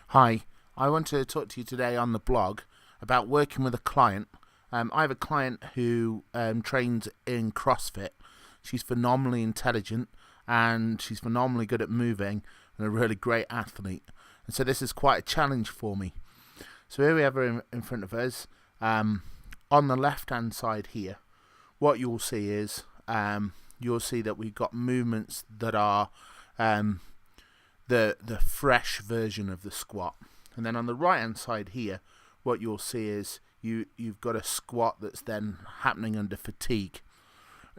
Hi, I want to talk to you today on the blog about working with a client. I have a client who trains in CrossFit. She's phenomenally intelligent and she's phenomenally good at moving and a really great athlete. And so this is quite a challenge for me. So here we have her in front of us. On the left hand side here, what you'll see is you'll see that we've got movements that are the fresh version of the squat. And then on the right hand side here, what you'll see is you've got a squat that's then happening under fatigue.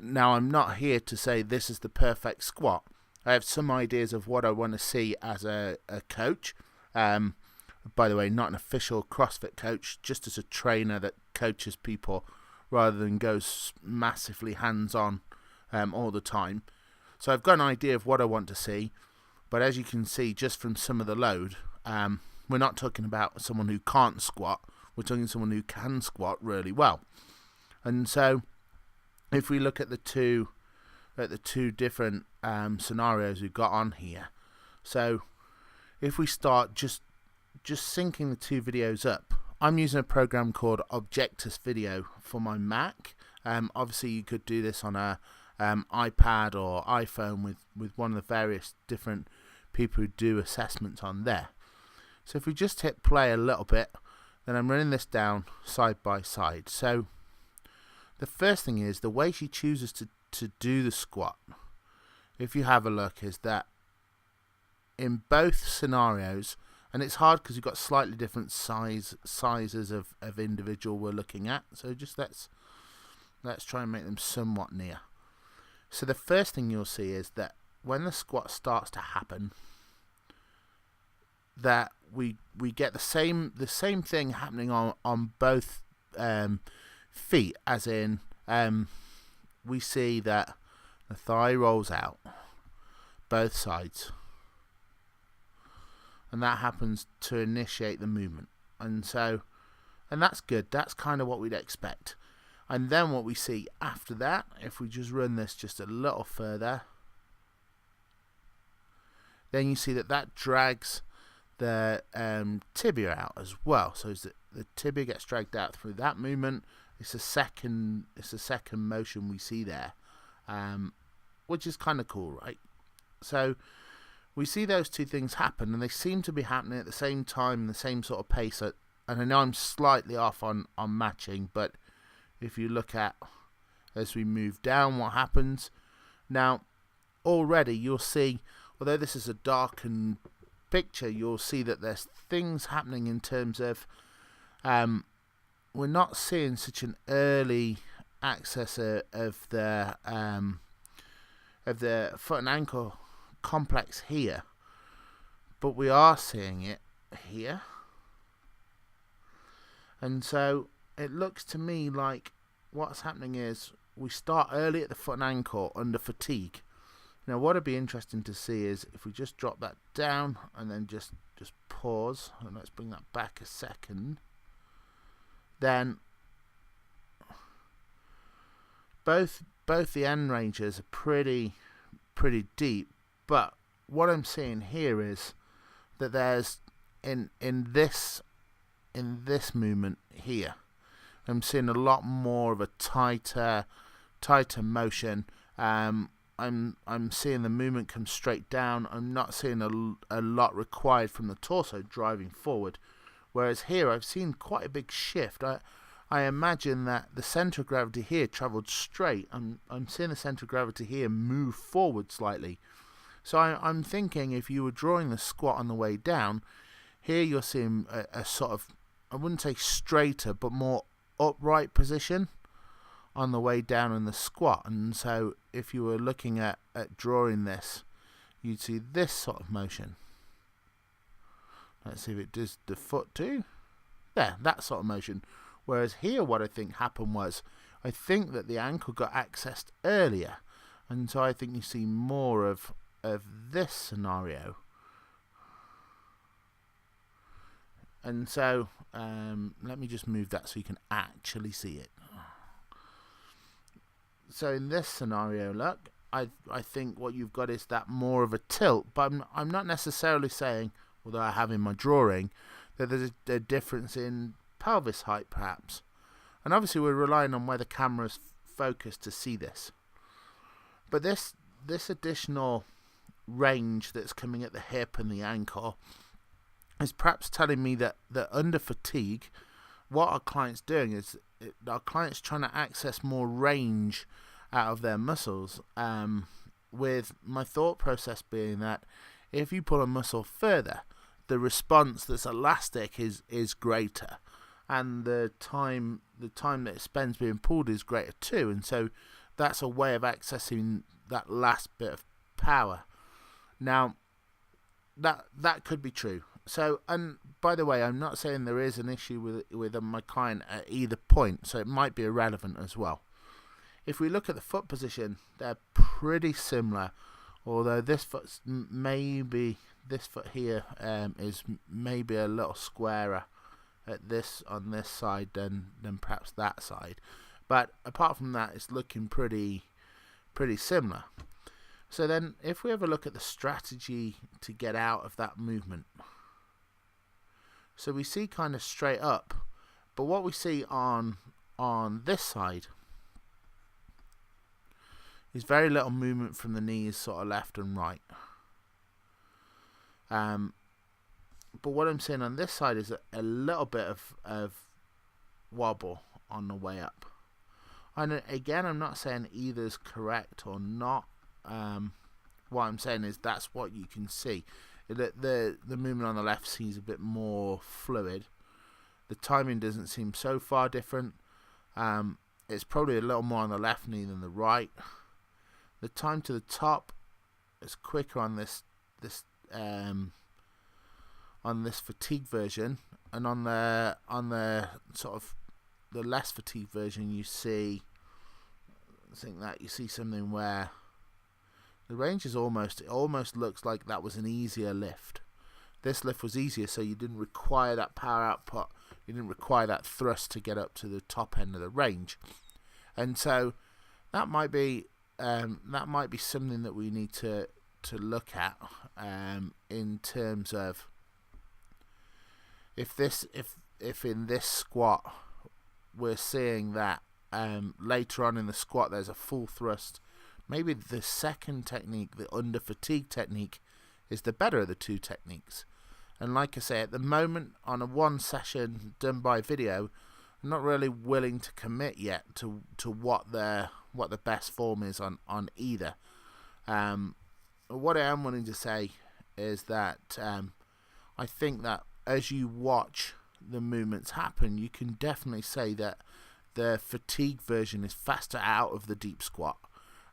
Now, I'm not here to say this is the perfect squat. I have some ideas of what I want to see as a coach. By the way, not an official CrossFit coach, just as a trainer that coaches people rather than goes massively hands-on all the time. So I've got an idea of what I want to see, but as you can see just from some of the load, we're not talking about someone who can't squat, we're talking someone who can squat really well. And so if we look at the two different scenarios we've got on here, so if we start just syncing the two videos up, I'm using a program called Objectus Video for my Mac. Obviously you could do this on a iPad or iPhone with one of the various different people who do assessments on there. So if we just hit play a little bit, then I'm running this down side by side. So the first thing is the way she chooses to do the squat, if you have a look, is that in both scenarios, and it's hard because you've got slightly different sizes of individual we're looking at, so just let's try and make them somewhat near. So the first thing you'll see is that when the squat starts to happen, that we get the same thing happening on both feet, as in we see that the thigh rolls out both sides, and that happens to initiate the movement, and that's good. That's kind of what we'd expect. And then what we see after that, if we just run this just a little further, then you see that drags the tibia out as well. So as the tibia gets dragged out through that movement, it's a second motion we see there, which is kind of cool, right? So we see those two things happen, and they seem to be happening at the same time, in the same sort of pace. And I know I'm slightly off on matching, but if you look at as we move down what happens, now already you'll see, although this is a darkened picture, you'll see that there's things happening in terms of we're not seeing such an early access of the foot and ankle complex here, but we are seeing it here. And so it looks to me like what's happening is we start early at the foot and ankle under fatigue. Now what would be interesting to see is if we just drop that down and then just pause, and let's bring that back a second, then both the end ranges are pretty deep, but what I'm seeing here is that there's in this movement here, I'm seeing a lot more of a tighter motion. I'm seeing the movement come straight down. I'm not seeing a lot required from the torso driving forward, whereas here I've seen quite a big shift. I imagine that the center of gravity here traveled straight. I'm seeing the center of gravity here move forward slightly. So I'm thinking if you were drawing the squat on the way down, here you're seeing a sort of, I wouldn't say straighter, but more upright position on the way down in the squat. And so if you were looking at drawing this, you'd see this sort of motion. Let's see if it does the foot too. Yeah, that sort of motion. Whereas here what I think happened was, I think that the ankle got accessed earlier, and so I think you see more of this scenario. And so let me just move that so you can actually see it. So in this scenario, look, I think what you've got is that more of a tilt, but I'm not necessarily saying, although I have in my drawing, that there's a difference in pelvis height perhaps. And obviously we're relying on where the camera's focused to see this. But this additional range that's coming at the hip and the ankle is perhaps telling me that under fatigue, what our client's doing is our client's trying to access more range out of their muscles, with my thought process being that if you pull a muscle further, the response that's elastic is greater, and the time that it spends being pulled is greater too, and so that's a way of accessing that last bit of power. Now that could be true. So, and by the way, I'm not saying there is an issue with my client at either point, so it might be irrelevant as well. If we look at the foot position, they're pretty similar, although this foot here is maybe a little squarer on this side than perhaps that side. But apart from that, it's looking pretty similar. So then, if we have a look at the strategy to get out of that movement. So we see kind of straight up, but what we see on this side is very little movement from the knees, sort of left and right. But what I'm seeing on this side is a little bit of wobble on the way up. And again, I'm not saying either's correct or not. What I'm saying is that's what you can see. The movement on the left seems a bit more fluid. The timing doesn't seem so far different. It's probably a little more on the left knee than the right. The time to the top is quicker on this fatigue version, and on the sort of the less fatigue version, you see something where the range is it almost looks like that was an easier lift. This lift was easier, so you didn't require that power output. You didn't require that thrust to get up to the top end of the range. And so that might be something that we need to look at in terms of if in this squat we're seeing that later on in the squat there's a full thrust. Maybe the second technique, the under fatigue technique, is the better of the two techniques. And like I say, at the moment, on a one session done by video, I'm not really willing to commit yet to what the best form is on either. What I am wanting to say is that I think that as you watch the movements happen, you can definitely say that the fatigue version is faster out of the deep squat.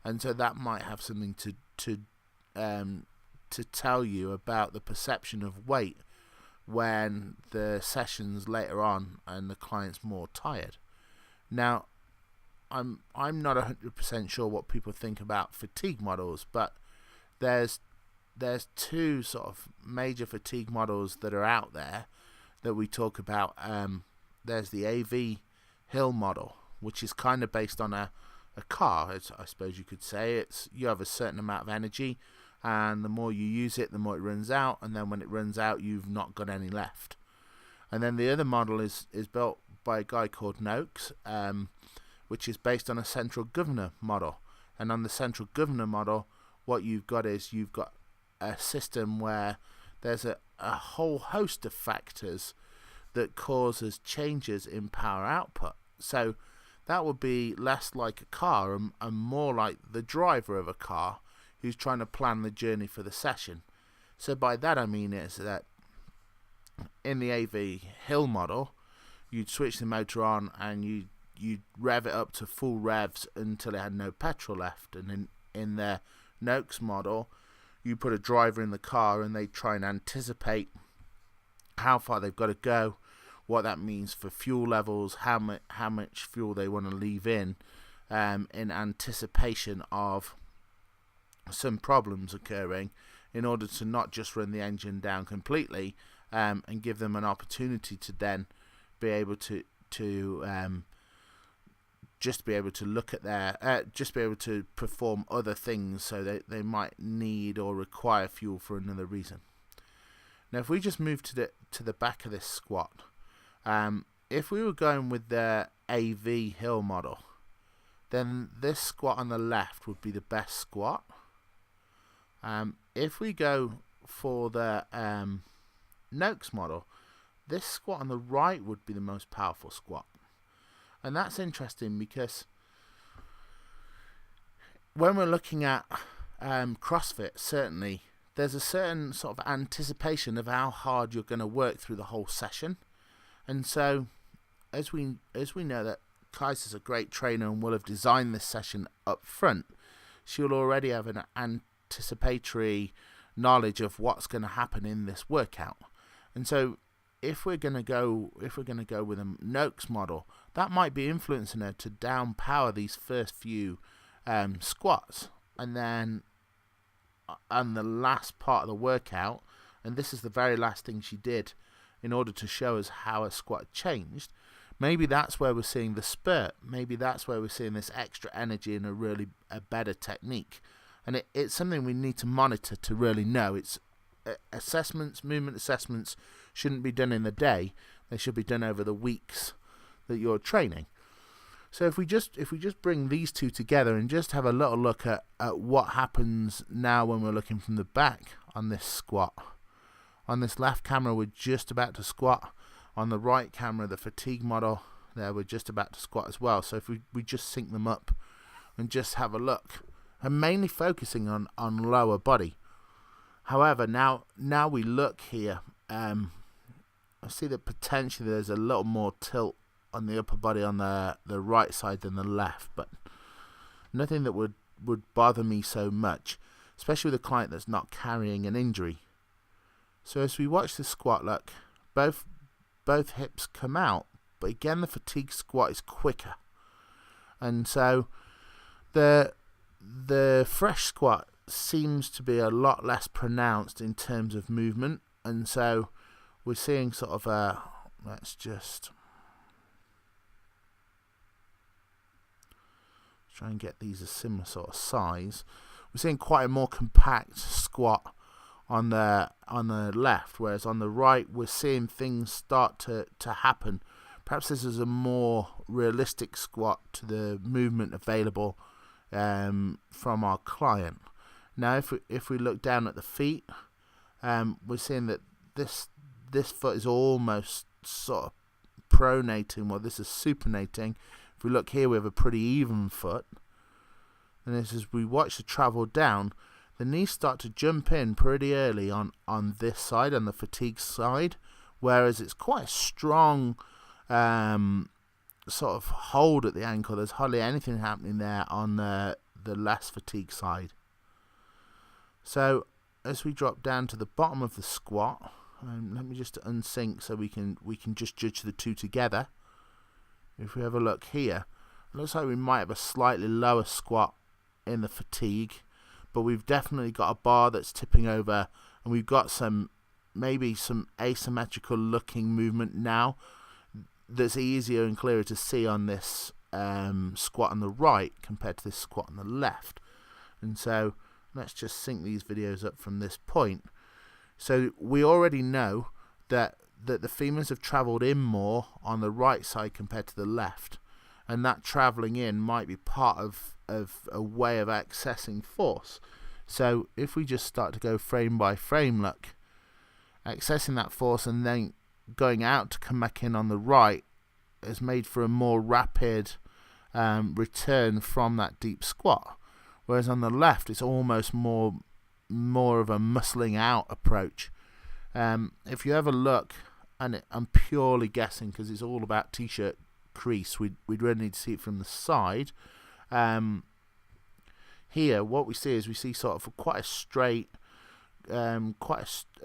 And so that might have something to tell you about the perception of weight when the session's later on and the client's more tired. Now, I'm not 100% sure what people think about fatigue models, but there's two sort of major fatigue models that are out there that we talk about. There's the AV Hill model, which is kind of based on a car, I suppose you could say. You have a certain amount of energy, and the more you use it, the more it runs out, and then when it runs out, you've not got any left. And then the other model is built by a guy called Noakes, which is based on a central governor model. And on the central governor model, what you've got is you've got a system where there's a whole host of factors that causes changes in power output. So that would be less like a car and more like the driver of a car who's trying to plan the journey for the session. So by that I mean is that in the AV Hill model, you'd switch the motor on and you'd rev it up to full revs until it had no petrol left. And in the Noakes model, you put a driver in the car and they try and anticipate how far they've got to go, what that means for fuel levels, how much fuel they want to leave in anticipation of some problems occurring, in order to not just run the engine down completely and give them an opportunity to then be able to just be able to look at just be able to perform other things, so that they might need or require fuel for another reason. Now if we just move to the back of this squat, if we were going with the AV hill model, then this squat on the left would be the best squat. If we go for the Noakes model, this squat on the right would be the most powerful squat. And that's interesting because when we're looking at CrossFit, certainly there's a certain sort of anticipation of how hard you're going to work through the whole session. And so as we know that Kaiser's a great trainer and will have designed this session up front, she'll already have an anticipatory knowledge of what's going to happen in this workout. And so if we're going to go with a Noakes model, that might be influencing her to down power these first few squats, and then on the last part of the workout, and this is the very last thing she did in order to show us how a squat changed, maybe that's where we're seeing the spurt. Maybe that's where we're seeing this extra energy and a better technique. And it's something we need to monitor to really know. It's movement assessments shouldn't be done in the day. They should be done over the weeks that you're training. So if we just bring these two together and just have a little look at what happens now when we're looking from the back on this squat. On this left camera, we're just about to squat. On the right camera, the fatigue model, there we're just about to squat as well. So if we just sync them up and just have a look, and mainly focusing on lower body. However, now we look here, I see that potentially there's a little more tilt on the upper body on the right side than the left, but nothing that would bother me so much, especially with a client that's not carrying an injury. So as we watch the squat, look, both hips come out, but again the fatigue squat is quicker, and so the fresh squat seems to be a lot less pronounced in terms of movement, and so we're seeing sort of let's just try and get these a similar sort of size. We're seeing quite a more compact squat on the left, whereas on the right we're seeing things start to happen. Perhaps this is a more realistic squat to the movement available from our client. Now if we look down at the feet, we're seeing that this foot is almost sort of pronating. Well, this is supinating. If we look here, we have a pretty even foot. And as we watch the travel down, the knees start to jump in pretty early on this side, on the fatigue side, whereas it's quite a strong sort of hold at the ankle. There's hardly anything happening there on the less fatigue side. So as we drop down to the bottom of the squat, let me just unsync so we can just judge the two together. If we have a look here, it looks like we might have a slightly lower squat in the fatigue, but we've definitely got a bar that's tipping over, and we've got maybe some asymmetrical looking movement now that's easier and clearer to see on this squat on the right compared to this squat on the left. And so let's just sync these videos up from this point. So we already know that the femurs have travelled in more on the right side compared to the left, and that travelling in might be part of a way of accessing force. So if we just start to go frame by frame, look, accessing that force and then going out to come back in on the right has made for a more rapid return from that deep squat, whereas on the left it's almost more of a muscling out approach. If you ever look, and I'm purely guessing because it's all about t-shirt crease, we'd really need to see it from the side. Here what we see is sort of quite a straight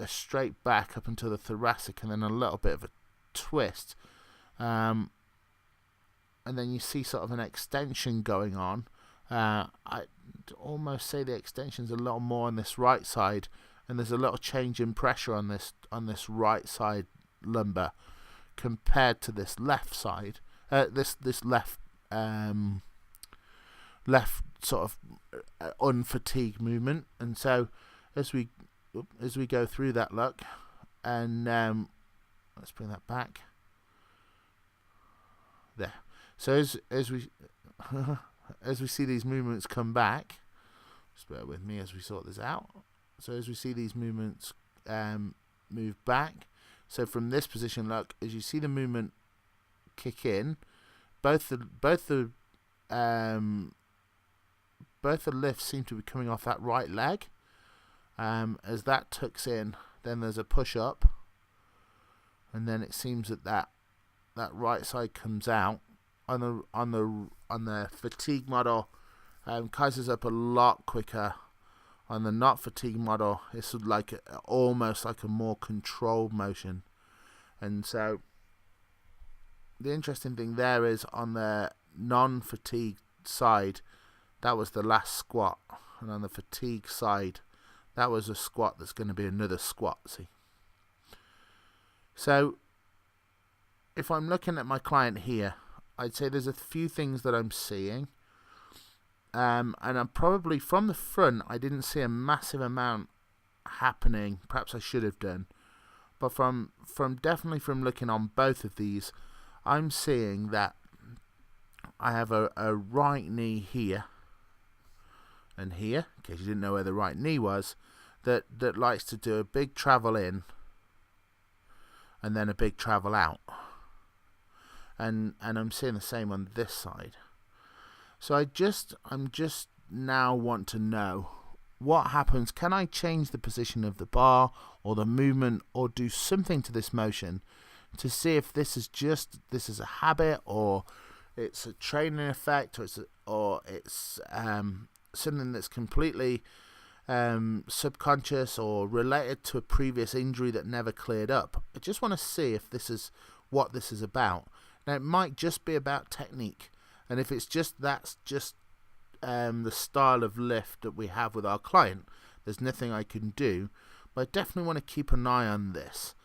straight back up until the thoracic, and then a little bit of a twist, and then you see sort of an extension going on. I'd almost say the extension's a little more on this right side, and there's a little change in pressure on this right side lumbar compared to this left side, this left sort of unfatigued movement. And so as we go through that, look, and let's bring that back. There. So as we as we see these movements come back, just bear with me as we sort this out. So as we see these movements move back, so from this position, look, as you see the movement kick in, both the lifts seem to be coming off that right leg. As that tucks in, then there's a push up, and then it seems that right side comes out. On the fatigue model, Kaiser's up a lot quicker. On the not fatigue model, it's like almost like a more controlled motion. And so the interesting thing there is on the non-fatigue side, that was the last squat, and on the fatigue side, that was a squat that's going to be another squat. See, so if I'm looking at my client here, I'd say there's a few things that I'm seeing, and I'm probably from the front, I didn't see a massive amount happening. Perhaps I should have done, but from definitely from looking on both of these, I'm seeing that I have a right knee here and here, in case you didn't know where the right knee was, that likes to do a big travel in and then a big travel out. And I'm seeing the same on this side. So I'm just now want to know what happens. Can I change the position of the bar or the movement or do something to this motion to see if this is a habit, or it's a training effect, or it's something that's completely subconscious or related to a previous injury that never cleared up. I just want to see if this is what this is about. Now, it might just be about technique, and if it's that's just the style of lift that we have with our client, there's nothing I can do. But I definitely want to keep an eye on this,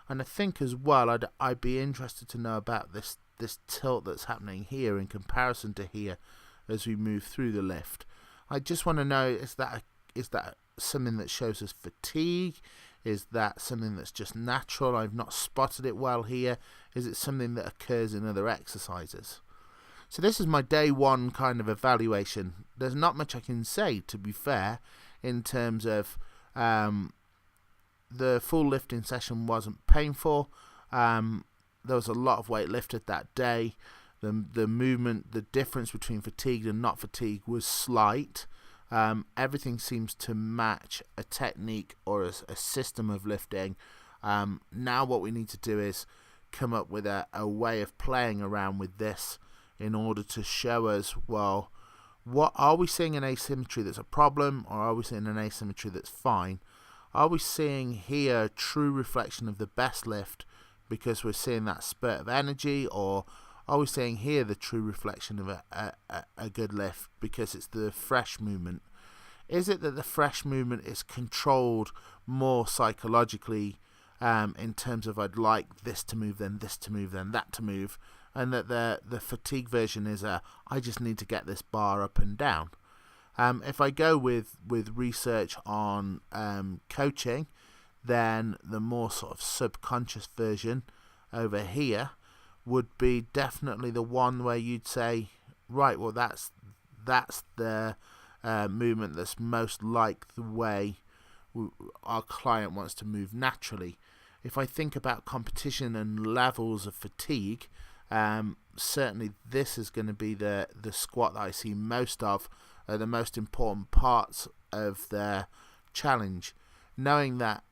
and I think as well I'd be interested to know about this tilt that's happening here in comparison to here as we move through the lift. I just want to know, is that something that shows us fatigue? Is that something that's just natural? I've not spotted it well here. Is it something that occurs in other exercises? So this is my day one kind of evaluation. There's not much I can say, to be fair, in terms of the full lifting session wasn't painful. There was a lot of weight lifted that day. The movement, the difference between fatigued and not fatigued was slight. Everything seems to match a technique or a system of lifting. Now what we need to do is come up with a way of playing around with this in order to show us, well, what are we seeing an asymmetry that's a problem, or are we seeing an asymmetry that's fine? Are we seeing here a true reflection of the best lift because we're seeing that spurt of energy, or are we seeing here the true reflection of a good lift because it's the fresh movement? Is it that the fresh movement is controlled more psychologically in terms of I'd like this to move, then this to move, then that to move, and that the fatigue version is I just need to get this bar up and down? If I go with research on coaching, then the more sort of subconscious version over here would be definitely the one where you'd say, right, well that's the movement that's most like the way our client wants to move naturally. If I think about competition and levels of fatigue, certainly this is going to be the squat that I see most of, the most important parts of their challenge. Knowing that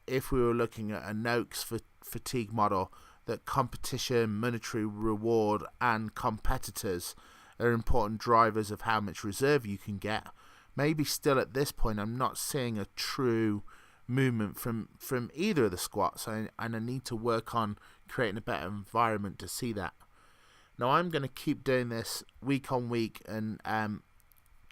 if we were looking at a Noakes fatigue model, that competition, monetary reward, and competitors are important drivers of how much reserve you can get. Maybe still at this point I'm not seeing a true movement from either of the squats, and I need to work on creating a better environment to see that. Now I'm going to keep doing this week on week, and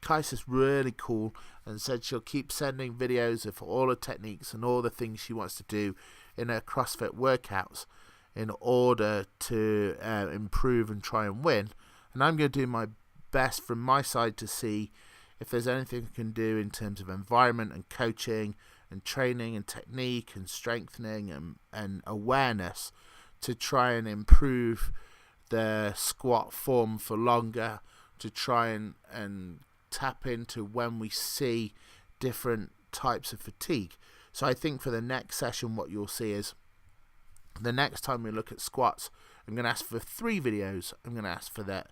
Kaisa's really cool and said she'll keep sending videos of all the techniques and all the things she wants to do in her CrossFit workouts in order to improve and try and win. And I'm going to do my best from my side to see if there's anything I can do in terms of environment and coaching and training and technique and strengthening and awareness to try and improve the squat form for longer, to try and tap into when we see different types of fatigue. So I think for the next session, what you'll see is the next time we look at squats, I'm going to ask for 3 videos. I'm going to ask for the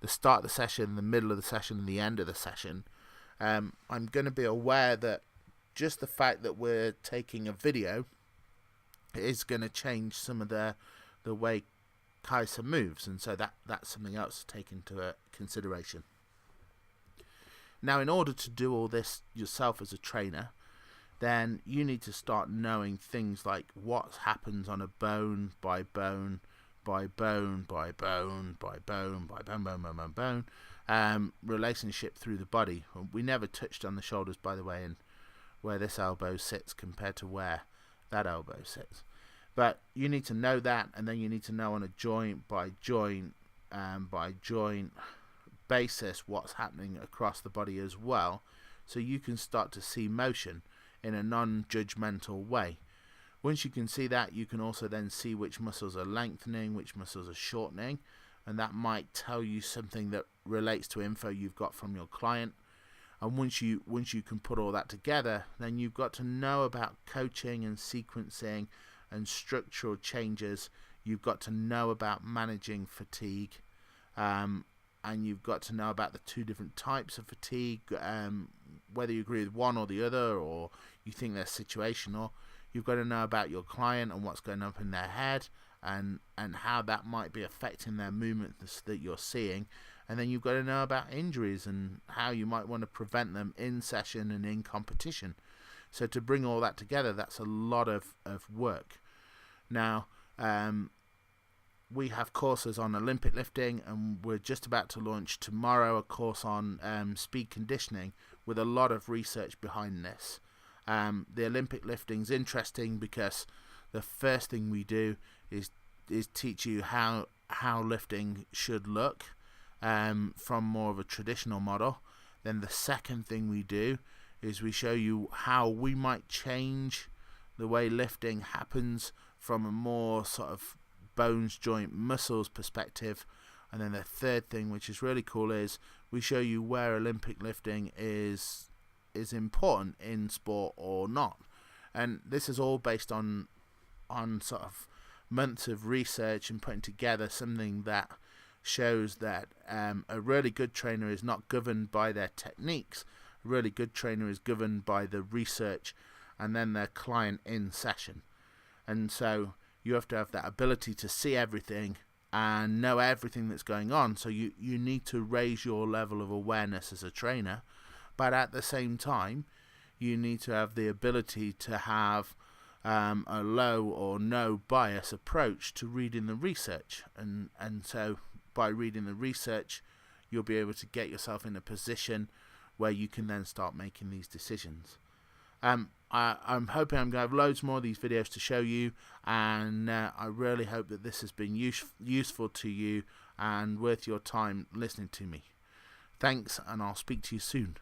start of the session, the middle of the session, and the end of the session. I'm going to be aware that just the fact that we're taking a video is going to change some of the way Kaiser moves, and so that's something else to take into consideration. Now, in order to do all this yourself as a trainer, then you need to start knowing things like what happens on a bone by bone by bone by bone by bone by bone bone bone bone bone relationship through the body. We never touched on the shoulders, by the way, and where this elbow sits compared to where that elbow sits. But you need to know that, and then you need to know on a joint by joint basis what's happening across the body as well, so you can start to see motion in a non-judgmental way. Once you can see that, you can also then see which muscles are lengthening, which muscles are shortening, and that might tell you something that relates to info you've got from your client. And once you can put all that together, then you've got to know about coaching and sequencing and structural changes. You've got to know about managing fatigue, and you've got to know about the 2 different types of fatigue, whether you agree with one or the other, or you think they're situational. You've got to know about your client and what's going on in their head, and how that might be affecting their movements that you're seeing. And then you've got to know about injuries and how you might want to prevent them in session and in competition. So to bring all that together, that's a lot of work. Now, we have courses on Olympic lifting, and we're just about to launch tomorrow a course on speed conditioning with a lot of research behind this. The Olympic lifting's interesting because the first thing we do is teach you how lifting should look from more of a traditional model. Then the second thing we do is we show you how we might change the way lifting happens from a more sort of bones, joint, muscles perspective. And then the third thing, which is really cool, is we show you where Olympic lifting is important in sport or not. And this is all based on sort of months of research and putting together something that shows that a really good trainer is not governed by their techniques. A really good trainer is governed by the research and then their client in session. And so you have to have that ability to see everything and know everything that's going on. So you need to raise your level of awareness as a trainer, but at the same time you need to have the ability to have a low or no bias approach to reading the research. And so by reading the research, you'll be able to get yourself in a position where you can then start making these decisions. I'm hoping I'm going to have loads more of these videos to show you, and I really hope that this has been useful to you and worth your time listening to me. Thanks, and I'll speak to you soon.